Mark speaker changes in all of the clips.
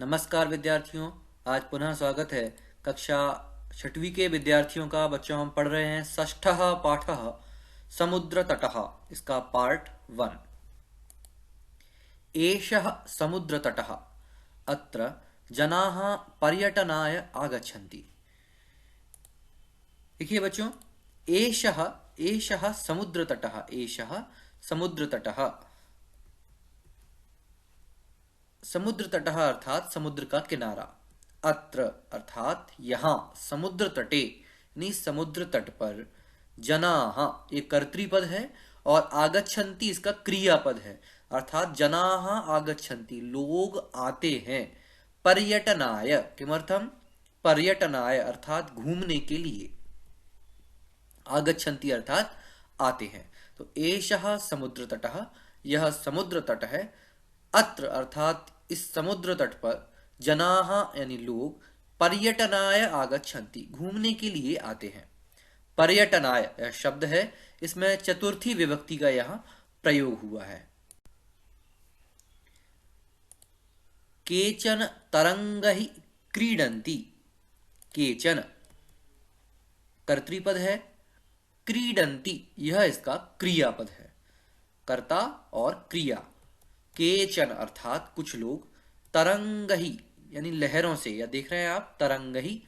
Speaker 1: नमस्कार विद्यार्थियों। आज पुनः स्वागत है। कक्षा 6वीं के विद्यार्थियों का। बच्चों, हम पढ़ रहे हैं षष्ठः पाठः समुद्र तटः, इसका पार्ट 1। एषः समुद्र तटः, अत्र जनाः पर्यटनाय आगच्छन्ति। देखिए बच्चों, एषः एषः समुद्र तटः, एषः समुद्र तटः। समुद्र तटः अर्थात समुद्र का किनारा। अत्र अर्थात यहाँ, समुद्र तटे यानी समुद्र तट पर। जनाः ये कर्तृपद है और आगच्छन्ति इसका क्रियापद है, अर्थात जनाः आगच्छन्ति लोग आते हैं। पर्यटनाय किमर्थम? पर्यटनाय अर्थात घूमने के लिए। आगच्छन्ति अर्थात आते हैं। तो एषः समुद्र तटः, यह समुद्र तट है। अत्र अर्थात इस समुद्र तट पर जनाः यानी लोग पर्यटनाय आगच्छन्ति घूमने के लिए आते हैं। पर्यटनाय यह शब्द है, इसमें चतुर्थी विभक्ति का यहाँ प्रयोग हुआ है। केचन तरंगहि क्रीडन्ति, केचन कर्तृपद है, क्रीडन्ति यह इसका क्रियापद है, कर्ता और क्रिया। केचन अर्थात कुछ लोग, तरंगहि यानी लहरों से, या देख रहे हैं आप तरंगहि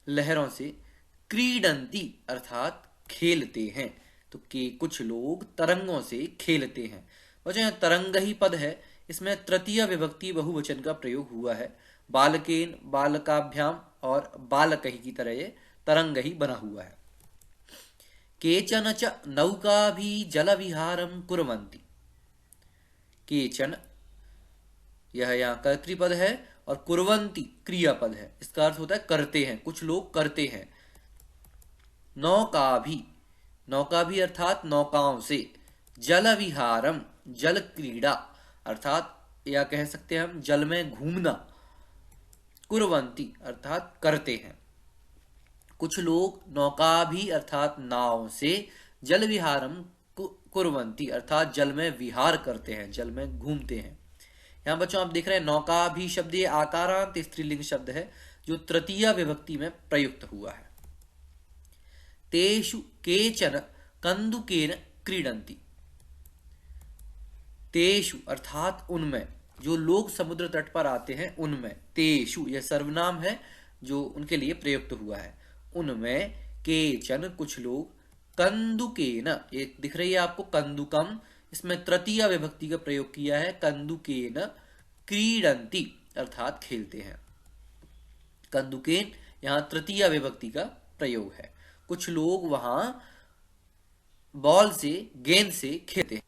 Speaker 1: लहरों से, क्रीडंती अर्थात खेलते हैं। तो के कुछ लोग तरंगों से खेलते हैं। बच्चों, यहाँ तरंगहि पद है, इसमें तृतीय विभक्ति बहुवचन का प्रयोग हुआ है। बालकेन, बालकाभ्याम और बालकहि की तरह ये तरंगहि बना हुआ है। केचन च नौकाभि जलविहारं कुर्वन्ति। केचन यह यहाँ कर्तृपद है और कुर्वन्ति क्रियापद है, इसका अर्थ होता है करते हैं, कुछ लोग करते हैं। नौकाभि, नौकाभि अर्थात नौकाओं से। जल विहारम जल क्रीड़ा अर्थात या कह सकते हैं हम जल में घूमना। कुर्वन्ति अर्थात करते हैं। कुछ लोग नौकाभि अर्थात नाव से, जल विहारम कुर्वन्ति अर्थात जल में विहार करते हैं, जल में घूमते हैं। यहाँ बच्चों आप देख रहे हैं नौकाभि शब्द ये आकारांत स्त्रीलिंग शब्द है जो तृतीय विभक्ति में प्रयुक्त हुआ है। तेषु केचन कंदुकेन क्रीडन्ति। तेषु अर्थात उनमें, जो लोग समुद्र तट पर आते हैं उनमें। तेषु यह सर्वनाम है जो उनके लिए प्रयुक्त हुआ है। उनमें केचन कुछ लोग, कंदुकेन ये दिख रही है आपको कंदुकम, इसमें तृतीय विभक्ति का प्रयोग किया है। कंदुकेन क्रीडन्ति अर्थात खेलते हैं। कंदुकेन यहाँ तृतीय विभक्ति का प्रयोग है। कुछ लोग वहां बॉल से, गेंद से खेलते हैं।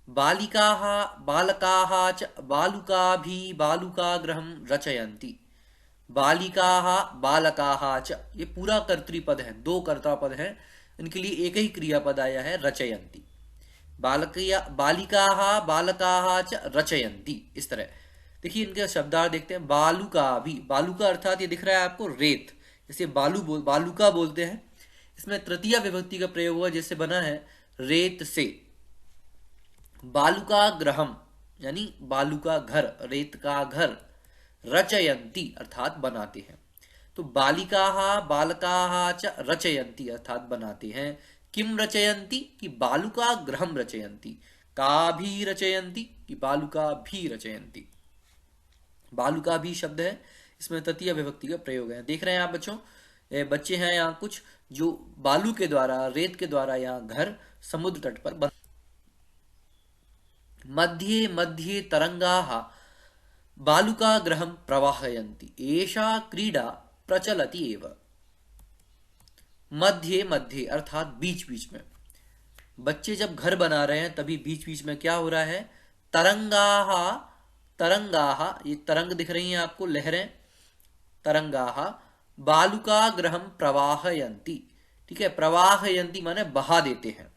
Speaker 1: बालिकाः बालकाः च बालुकाभि बालुकागृहं रचयन्ति। बालिकाः बालकाः च ये पूरा कर्तृपद है, दो कर्तापद हैं, इनके लिए एक ही क्रियापद आया है रचयन्ति। बालिकाः बालकाः च रचयन्ति, इस तरह। देखिए इनके शब्दार्थ देखते हैं। बालुकाभि, बालुका अर्थात ये दिख रहा है आपको रेत, जैसे बालुका बोलते हैं। इसमें तृतीय विभक्ति का प्रयोग हुआ जिससे बना है रेत से। बालुका ग्रहम यानी बालुका घर, रेत का घर। रचयन्ति अर्थात बनाते हैं। तो बालिकाः बालकाः च रचयन्ति अर्थात बनाते हैं। किम रचयन्ति कि बालुका गृहम रचयन्ति। काभि रचयन्ति कि बालुका भी रचयन्ति। बालुका भी शब्द है, इसमें तृतीय विभक्ति का प्रयोग है। देख रहे हैं आप बच्चों, बच्चे हैं यहाँ कुछ जो बालू के द्वारा, रेत के द्वारा यहाँ घर समुद्र तट पर बन। मध्ये मध्ये तरंगाः बालुका गृहं प्रवाहयन्ति। एषा क्रीडा प्रचलति एव। मध्य मध्य अर्थात बीच बीच में। बच्चे जब घर बना रहे हैं तभी बीच बीच में क्या हो रहा है? तरंगाः, तरंगाः ये तरंग दिख रही हैं आपको, लहरें। तरंगाः बालुका गृहं प्रवाहयन्ति, ठीक है। प्रवाहयन्ति माने बहा देते हैं।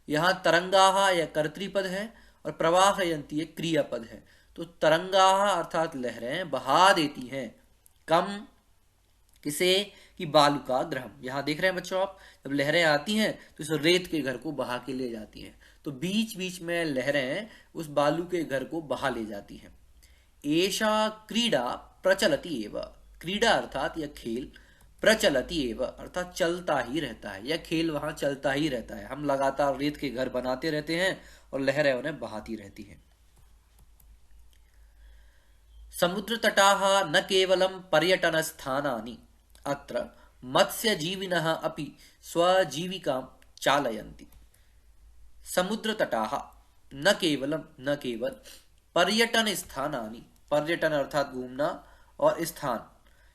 Speaker 1: यहाँ तरंगाः यह कर्तृपद है और प्रवाहयन्ति एक क्रियापद है। तो तरंगाः अर्थात लहरें बहा देती हैं। कम किसे? कि बालुका ग्रहम। यहाँ देख रहे हैं बच्चों आप, जब लहरें आती हैं तो इस रेत के घर को बहा के ले जाती हैं। तो तो बीच बीच में लहरें उस बालू के घर को बहा ले जाती हैं। एषा क्रीडा प्रचलति एव, क्रीडा अर्थात यह खेल, प्रचलति एव अर्थात चलता ही रहता है, यह खेल वहां चलता ही रहता है। हम लगातार रेत के घर बनाते रहते हैं और लहरें उन्हें बहाती रहती हैं। समुद्र तटाः न केवलं पर्यटन स्थानानि, अत्र मत्स्यजीविनः अपि स्वजीविकां चालयन्ति। समुद्र तटाः न केवलम, न केवल, पर्यटन स्थानानि, पर्यटन अर्थात घूमना, और स्थान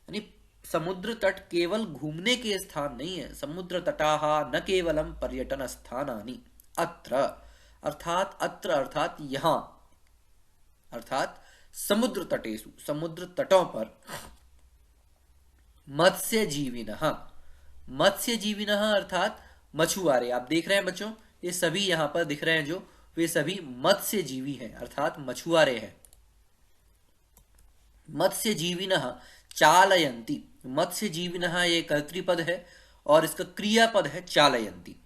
Speaker 1: यानी समुद्र तट केवल घूमने के स्थान नहीं है। समुद्र तटाः न केवलम पर्यटन स्थानानि, अत्र अर्थात यहाँ, अर्थात समुद्र तटेषु, समुद्र तटों पर, मत्स्यजीविनः, मत्स्यजीविनः अर्थात मछुआरे। आप देख रहे हैं बच्चों, ये सभी यहां पर दिख रहे हैं जो, वे सभी मत्स्यजीवी हैं अर्थात मछुआरे हैं। मत्स्यजीविनः चालयन्ति, मत्स्यजीविनः ये कर्तृपद है और इसका क्रियापद है चालयन्ति।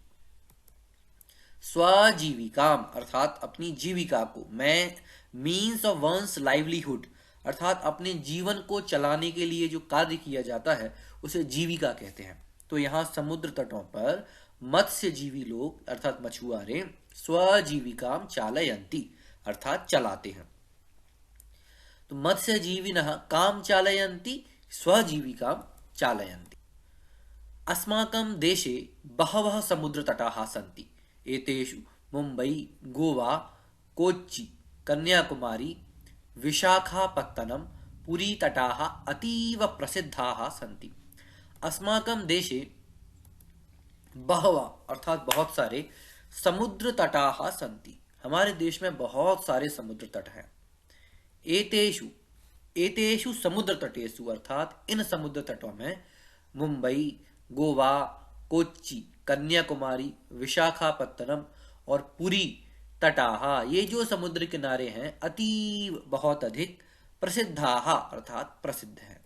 Speaker 1: स्वजीविकाम अर्थात अपनी जीविका को, मैं मीन्स ऑफ वंस लाइवलीहुड अर्थात अपने जीवन को चलाने के लिए जो कार्य किया जाता है उसे जीविका कहते हैं। तो यहाँ समुद्र तटों पर मत्स्यजीवी लोग अर्थात मछुआरे स्वजीविकाम चालयन्ति अर्थात चलाते हैं। तो मत्स्यजीविनः काम चालयन्ति स्वजीविकाम चालयन्ति। अस्माकं देशे बहवः समुद्रतटाः सन्ति। एतेषु मुम्बै, गोवा, कोच्चि, कन्याकुमारी, विशाखापत्तनम, पुरी तटाः अतीव प्रसिद्धाः सन्ति। अस्माकं देशे बहवः अर्थात बहुत सारे, समुद्र तटाः सन्ति, हमारे देश में बहुत सारे समुद्र तट हैं। एतेषु, एतेषु समुद्र तटेषु अर्थात इन समुद्र तटों में मुंबई, गोवा, कोच्चि, कन्याकुमारी, विशाखापत्तनम और पुरी तटाः, ये जो समुद्र किनारे हैं अतीव बहुत अधिक, प्रसिद्धाः अर्थात प्रसिद्ध हैं।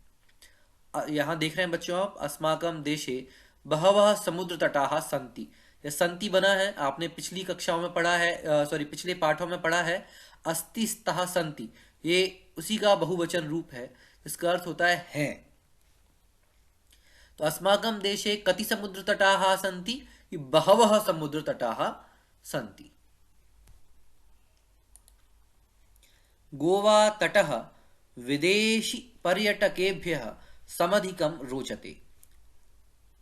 Speaker 1: यहाँ देख रहे हैं बच्चों आप, अस्माकं देशे बहवः समुद्र तटाः सन्ति, यह संति बना है, आपने पिछली कक्षाओं में पढ़ा है, पिछले पाठों में पढ़ा है अस्ति स्तः सन्ति, ये उसी का बहुवचन रूप है, इसका अर्थ होता है। तो अस्माकं देशे कति समुद्र तटाः सन्ति, बहवः समुद्र तटाः सन्ति। गोवा तटः विदेशी पर्यटकेभ्यः समधिकं रोचते।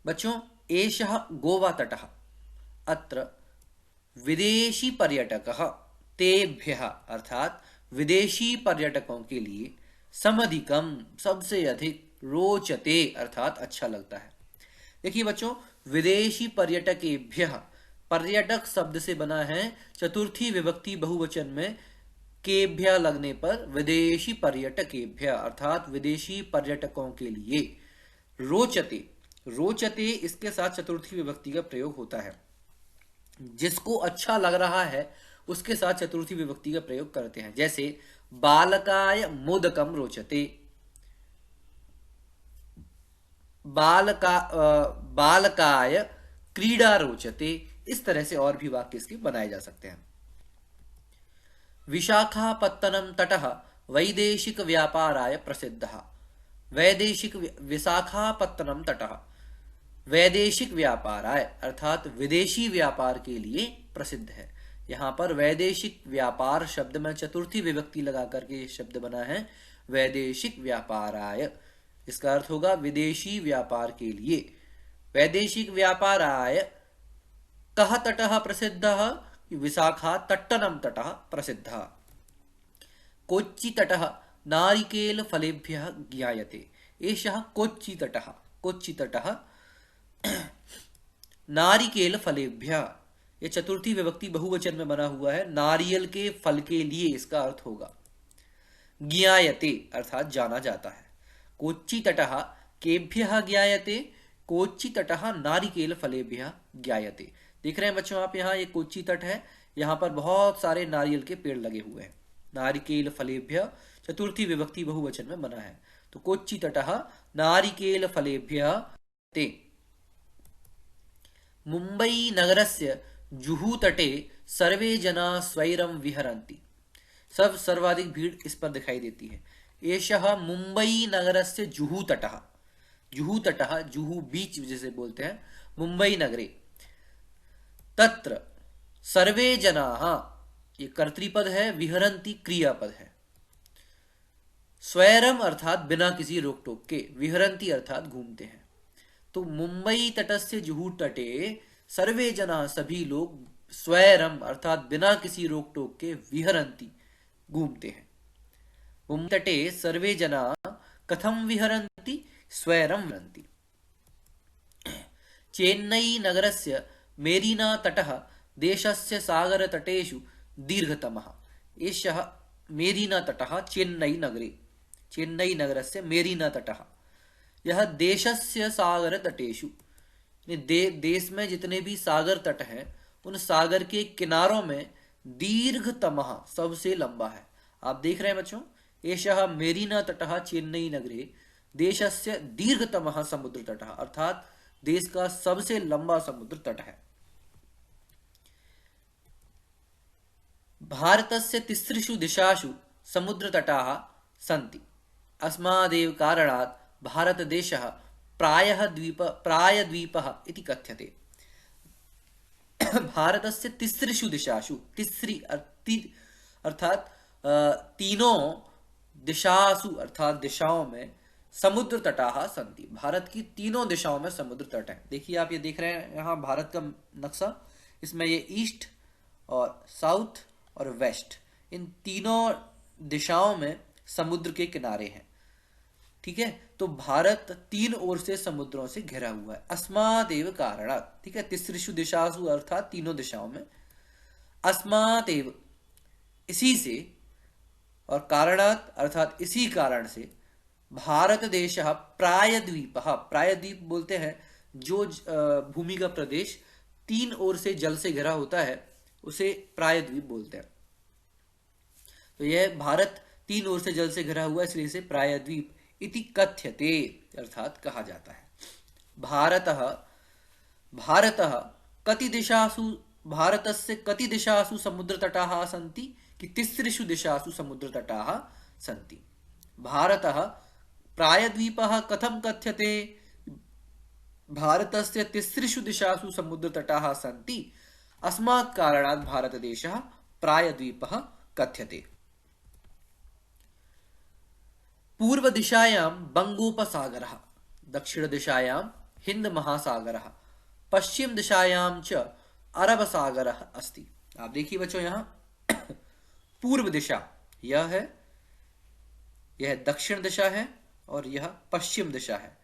Speaker 1: बच्चों, एषः गोवा तटः, अत्र विदेशी पर्यटकः तेभ्यः अर्थात विदेशी पर्यटकों के लिए, समधिकम सबसे अधिक, रोचते अर्थात अच्छा लगता है। देखिए बच्चों, विदेशी पर्यटकेभ्यः, पर्यटक शब्द से बना है चतुर्थी विभक्ति बहुवचन में केभ्य लगने पर विदेशी पर्यटकेभ्य अर्थात विदेशी पर्यटकों के लिए। रोचते, रोचते इसके साथ चतुर्थी विभक्ति का प्रयोग होता है, जिसको अच्छा लग रहा है उसके साथ चतुर्थी विभक्ति का प्रयोग करते हैं। जैसे बालकाय मोदकम रोचते, बालकाय क्रीडा रोचते, इस तरह से और भी वाक्य इसके बनाए जा सकते हैं। विशाखापत्तनम तटः वैदेशिक व्यापाराय प्रसिद्धः। वैदेशिक, विशाखापत्तनम तटः वैदेशिक व्यापाराय अर्थात विदेशी व्यापार के लिए प्रसिद्ध है। यहाँ पर वैदेशिक व्यापार शब्द में चतुर्थी विभक्ति लगा करके शब्द बना है वैदेशिक व्यापाराय, इसका अर्थ होगा विदेशी व्यापार के लिए। वैदेशिक व्यापाराय कः तटः प्रसिद्धः, विशाखा तट्टनम तटः प्रसिद्धः। कोच्चि तटः नारिकेल फलेभ्यः ज्ञायते। एषः कोच्चि तटः, कोच्चि तटः नारिकेल फलेभ्यः, ये चतुर्थी विभक्ति बहुवचन में बना हुआ है, नारियल के फल के लिए इसका अर्थ होगा। ज्ञायते अर्थात जाना जाता है। कोच्चि तटः केभ्यः ज्ञायते, कोच्चि तटः नारिकेल फलेभ्यः ज्ञायते। देख रहे हैं बच्चों आप, यहाँ ये कोच्चि तट है, यहाँ पर बहुत सारे नारियल के पेड़ लगे हुए हैं। नारिकेल फलेभ्यः चतुर्थी विभक्ति बहुवचन में बना है, तो कोच्चि तटः नारिकेल फलेभ्यः ते। मुंबई नगरस्य जुहू तटे सर्वे जना स्वैरम विहरन्ति, सब सर्वाधिक भीड़ इस पर दिखाई देती है। एषः मुंबई नगरस्य जुहू तटः, जुहू तटः, जुहू बीच जैसे बोलते हैं, मुंबई नगरे। तत्र सर्वे जनाः, ये कर्तृपद है, विहरन्ति क्रियापद है। स्वैरम अर्थात बिना किसी रोक टोक के, विहरन्ति अर्थात घूमते हैं। तो मुंबई तटस्य जुहू तटे सर्वे जना, सभी लोग, स्वैरम अर्थात बिना किसी रोक टोक के, विहरन्ति घूमते हैं। मुंबई तटे सर्वे जना कथम विहरन्ति, स्वैरम विहरन्ति। चेन्नई नगरस्य मेरीना तटः देशस्य सागरतटेषु दीर्घतमः। एषः मेरीना तटः चेन्नई नगरे, चेन्नई नगरस्य मेरीना तटः, यह देशस्य सागरतटेषु, देश में जितने भी सागर तट हैं उन सागर के किनारों में दीर्घतमः, सबसे लंबा है। आप देख रहे हैं बच्चों, एषः मेरीना तटः चेन्नई नगरे देशस्य दीर्घतमः समुद्र तटः, अर्थात देश का सबसे लंबा समुद्र तट है। भारतस्य तिसृषु दिशासु समुद्रतटाः सन्ति, अस्मादेव कारणात् भारतदेशः प्रायद्वीपः इति कथ्यते। भारतस्य तिसृषु दिशासु, तिसरी अर्थात तीनों दिशासु अर्थात दिशाओं में, समुद्र तटाः सन्ति, भारत की तीनों दिशाओं में समुद्र तट है। देखिए आप ये देख रहे हैं यहाँ भारत का नक्शा, इसमें ये ईस्ट और साउथ और वेस्ट, इन तीनों दिशाओं में समुद्र के किनारे हैं। ठीक है, तो भारत तीन ओर से समुद्रों से घिरा हुआ है। अस्मादेव कारणात्, ठीक है, तिसृषु दिशासु अर्थात तीनों दिशाओं में, अस्मादेव इसी से, और कारणात् अर्थात इसी कारण से, भारत देश प्रायद्वीप, प्रायद्वीप बोलते हैं जो भूमि का प्रदेश तीन ओर से जल से घिरा होता है उसे प्रायद्वीप बोलते हैं। तो यह भारत तीन ओर से जल से घिरा हुआ, इसलिए इसे प्रायद्वीप इति कथ्यते अर्थात कहा जाता है। भारतः कति दिशासु, भारतस्य कति दिशासु समुद्रतटाः सन्ति, कि तिसृषु दिशासु समुद्रतटाः सन्ति। भारतः प्रायद्वीपः कथं कथ्यते, भारतस्य तिसृषु दिशासु समुद्रतटाः सन्ति, अस्मात् कारणात् भारतदेशः प्रायद्वीपः कथ्यते। पूर्व दिशायां बंगोपसागरः, दक्षिण दिशायां हिंद महासागरः, पश्चिम दिशायां च अरब सागरः अस्ति। आप देखिए बच्चों यहाँ पूर्व दिशा यह है, यह दक्षिण दिशा है और यह पश्चिम दिशा है।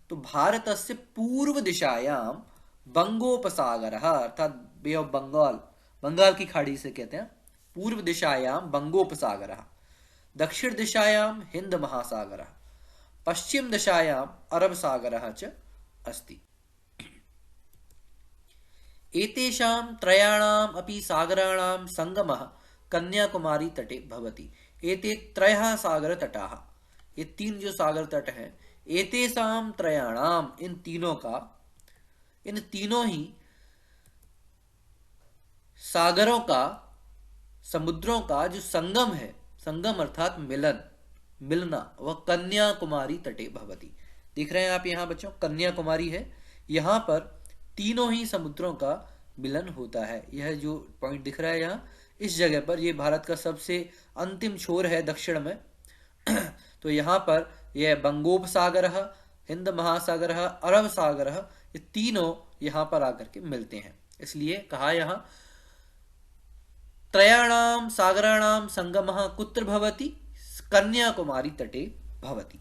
Speaker 1: तो भारतस्य पूर्व दिशायां बंगोपसागरः अर्थात बे ऑफ बंगाल, बंगाल की खाड़ी से कहते हैं, पूर्व दिशायां बंगोपसागरः, दक्षिण दिशायां हिंद महासागरः, पश्चिम दिशायां अरब सागरः च अस्ति। एतेषां त्रयाणाम् अपि सागराणां संगमः कन्याकुमारी तटे भवति। एते त्रयः सागर तटाः, ये तीन जो सागर तट हैं, एतेषां त्रयाणाम, इन तीनों का, इन तीनों ही सागरों का, समुद्रों का जो संगम है, संगम अर्थात मिलन, मिलना, वह कन्याकुमारी तटे भवति। देख रहे हैं आप यहाँ बच्चों, कन्याकुमारी है, यहाँ पर तीनों ही समुद्रों का मिलन होता है। यह जो पॉइंट दिख रहा है यहाँ, इस जगह पर, ये भारत का सबसे अंतिम छोर है दक्षिण में तो यहाँ पर यह बंगोपसागर, हिंद महासागर, अरब सागर, ये तीनों यहाँ पर आकर के मिलते हैं। इसलिए कहा यहाँ त्रयाणाम सागराणाम संगमः कुत्र भवति, कन्याकुमारी तटे भवति।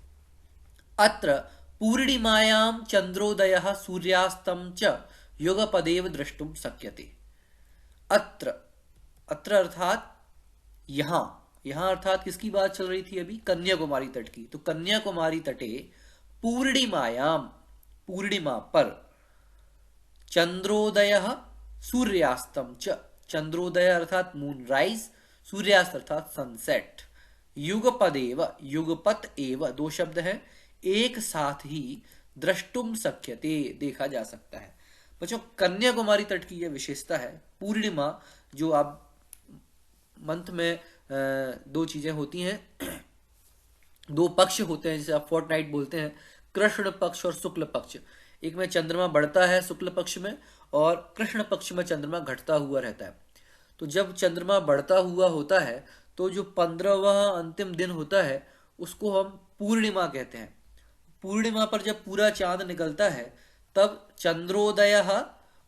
Speaker 1: अत्र पूर्णिमायां चंद्रोदयः सूर्यास्तं च युगपदेव द्रष्टुम शक्यते। अत्र, अत्र अर्थात यहाँ, यहाँ अर्थात किसकी बात चल रही थी अभी, कन्याकुमारी तट की। तो कन्याकुमारी तटे पूर्णिमायां, पूर्णिमा पर, चंद्रोदयः सूर्यास्तं च, चंद्रोदय अर्थात मूनराइज, सूर्यास्त अर्थात सनसेट, युगपदेव, युगपत एव, दो शब्द हैं, एक साथ ही द्रष्टुम शक्यते, देखा जा सकता है। बच्चों कन्याकुमारी तट की यह विशेषता है, पूर्णिमा जो आप मंथ में दो चीजें होती हैं, दो पक्ष होते हैं जिसे आप फोर्टनाइट बोलते हैं, कृष्ण पक्ष और शुक्ल पक्ष। एक में चंद्रमा बढ़ता है शुक्ल पक्ष में, और कृष्ण पक्ष में चंद्रमा घटता हुआ रहता है। तो जब चंद्रमा बढ़ता हुआ होता है तो जो 15वां अंतिम दिन होता है उसको हम पूर्णिमा कहते हैं। पूर्णिमा पर जब पूरा चांद निकलता है तब चंद्रोदय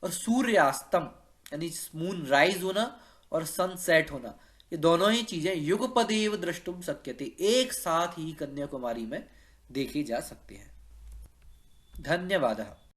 Speaker 1: और सूर्यास्तम यानी मून राइज होना और सनसेट होना, ये दोनों ही चीजें युगपदेव द्रष्टुम शक्यते, एक साथ ही कन्याकुमारी में देखी जा सकती हैं। धन्यवाद।